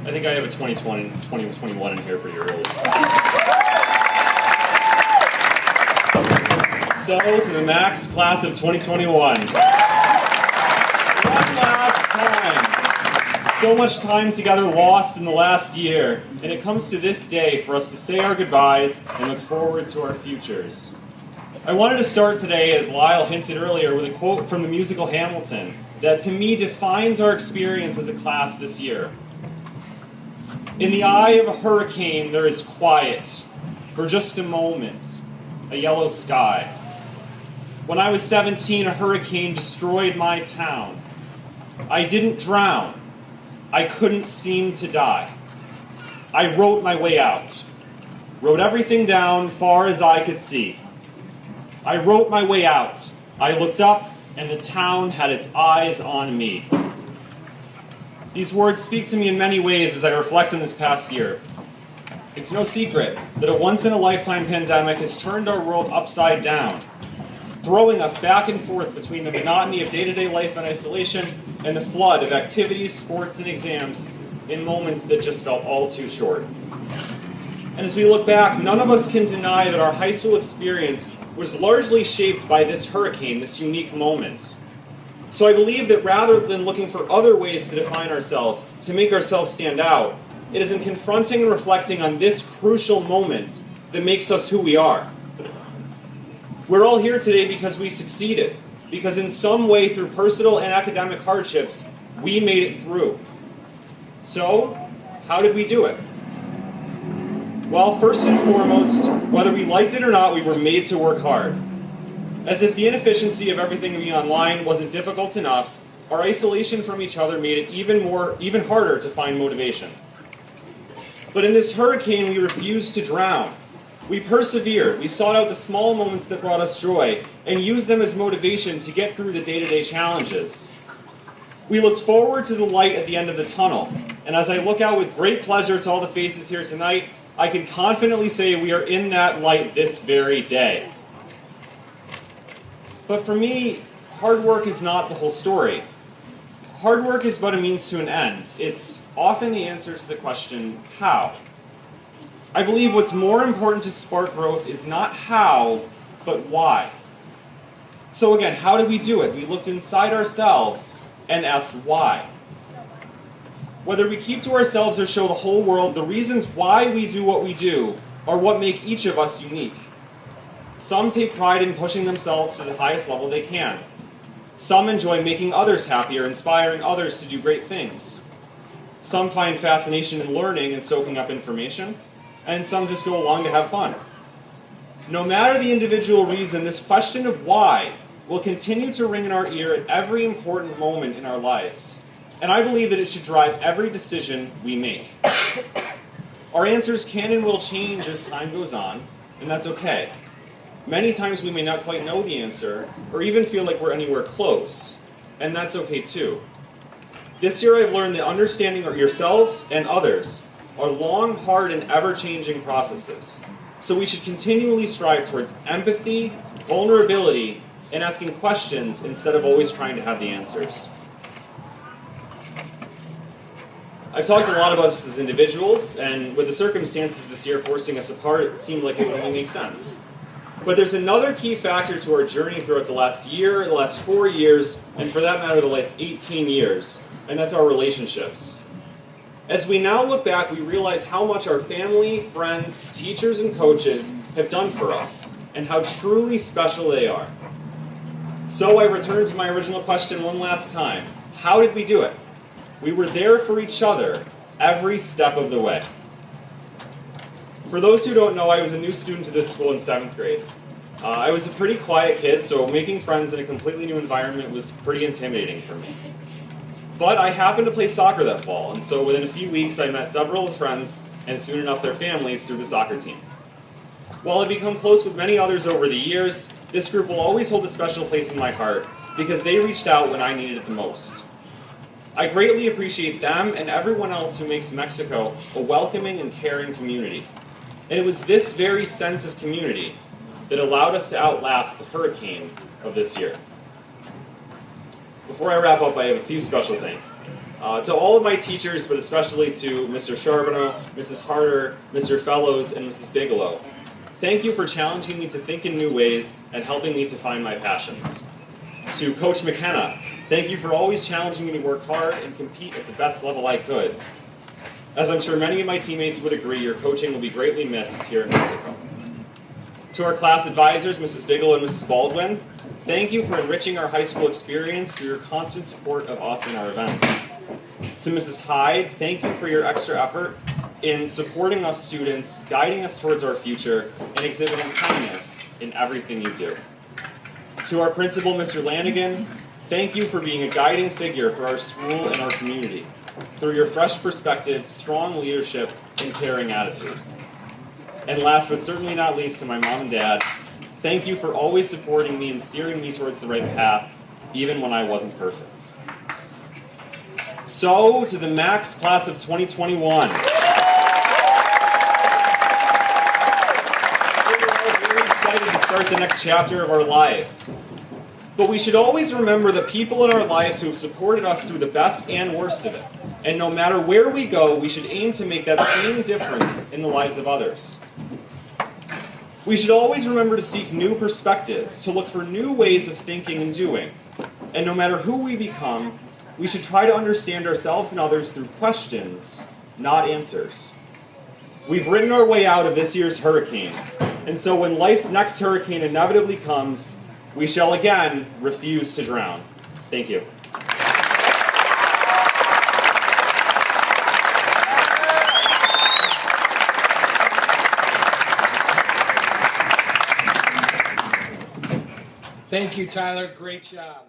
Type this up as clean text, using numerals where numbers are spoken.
I think I have a 2021 in here pretty early. So, to the Max class of 2021. One last time. So much time together lost in the last year, and it comes to this day for us to say our goodbyes and look forward to our futures. I wanted to start today, as Lyle hinted earlier, with a quote from the musical Hamilton that to me defines our experience as a class this year. In the eye of a hurricane there is quiet, for just a moment, a yellow sky. When I was 17, a hurricane destroyed my town. I didn't drown. I couldn't seem to die. I wrote my way out. Wrote everything down far as I could see. I wrote my way out. I looked up, and the town had its eyes on me. These words speak to me in many ways as I reflect on this past year. It's no secret that a once-in-a-lifetime pandemic has turned our world upside down, throwing us back and forth between the monotony of day-to-day life in isolation and the flood of activities, sports, and exams in moments that just felt all too short. And as we look back, none of us can deny that our high school experience was largely shaped by this hurricane, this unique moment. So I believe that rather than looking for other ways to define ourselves, to make ourselves stand out, it is in confronting and reflecting on this crucial moment that makes us who we are. We're all here today because we succeeded, because in some way through personal and academic hardships, we made it through. So, how did we do it? Well, first and foremost, whether we liked it or not, we were made to work hard. As if the inefficiency of everything being online wasn't difficult enough, our isolation from each other made it even harder to find motivation. But in this hurricane, we refused to drown. We persevered. We sought out the small moments that brought us joy and used them as motivation to get through the day-to-day challenges. We looked forward to the light at the end of the tunnel, and as I look out with great pleasure to all the faces here tonight, I can confidently say we are in that light this very day. But for me, hard work is not the whole story. Hard work is but a means to an end. It's often the answer to the question, how? I believe what's more important to spark growth is not how, but why. So again, how did we do it? We looked inside ourselves and asked why. Whether we keep to ourselves or show the whole world, the reasons why we do what we do are what make each of us unique. Some take pride in pushing themselves to the highest level they can. Some enjoy making others happier, inspiring others to do great things. Some find fascination in learning and soaking up information, and some just go along to have fun. No matter the individual reason, this question of why will continue to ring in our ear at every important moment in our lives. And I believe that it should drive every decision we make. Our answers can and will change as time goes on, and that's okay. Many times we may not quite know the answer, or even feel like we're anywhere close, and that's okay too. This year I've learned that understanding yourselves and others are long, hard, and ever-changing processes. So we should continually strive towards empathy, vulnerability, and asking questions instead of always trying to have the answers. I've talked a lot about us as individuals, and with the circumstances this year forcing us apart, it seemed like it would only make sense. But there's another key factor to our journey throughout the last year, the last 4 years, and for that matter, the last 18 years, and that's our relationships. As we now look back, we realize how much our family, friends, teachers, and coaches have done for us, and how truly special they are. So I return to my original question one last time. How did we do it? We were there for each other every step of the way. For those who don't know, I was a new student to this school in 7th grade. I was a pretty quiet kid, so making friends in a completely new environment was pretty intimidating for me. But I happened to play soccer that fall, and so within a few weeks I met several friends, and soon enough their families, through the soccer team. While I've become close with many others over the years, this group will always hold a special place in my heart, because they reached out when I needed it the most. I greatly appreciate them and everyone else who makes Mexico a welcoming and caring community. And it was this very sense of community that allowed us to outlast the hurricane of this year. Before I wrap up, I have a few special things. To all of my teachers, but especially to Mr. Charbonneau, Mrs. Harder, Mr. Fellows, and Mrs. Bigelow, thank you for challenging me to think in new ways and helping me to find my passions. To Coach McKenna, thank you for always challenging me to work hard and compete at the best level I could. As I'm sure many of my teammates would agree, your coaching will be greatly missed here in Mexico. To our class advisors, Mrs. Bigelow and Mrs. Baldwin, thank you for enriching our high school experience through your constant support of us and our events. To Mrs. Hyde, thank you for your extra effort in supporting us students, guiding us towards our future, and exhibiting kindness in everything you do. To our principal, Mr. Lanigan, thank you for being a guiding figure for our school and our community through your fresh perspective, strong leadership, and caring attitude. And last but certainly not least, to my mom and dad, thank you for always supporting me and steering me towards the right path, even when I wasn't perfect. So, to the Max class of 2021. We're all very excited to start the next chapter of our lives. But we should always remember the people in our lives who have supported us through the best and worst of it. And no matter where we go, we should aim to make that same difference in the lives of others. We should always remember to seek new perspectives, to look for new ways of thinking and doing. And no matter who we become, we should try to understand ourselves and others through questions, not answers. We've written our way out of this year's hurricane, and so when life's next hurricane inevitably comes, we shall again refuse to drown. Thank you. Thank you, Tyler. Great job.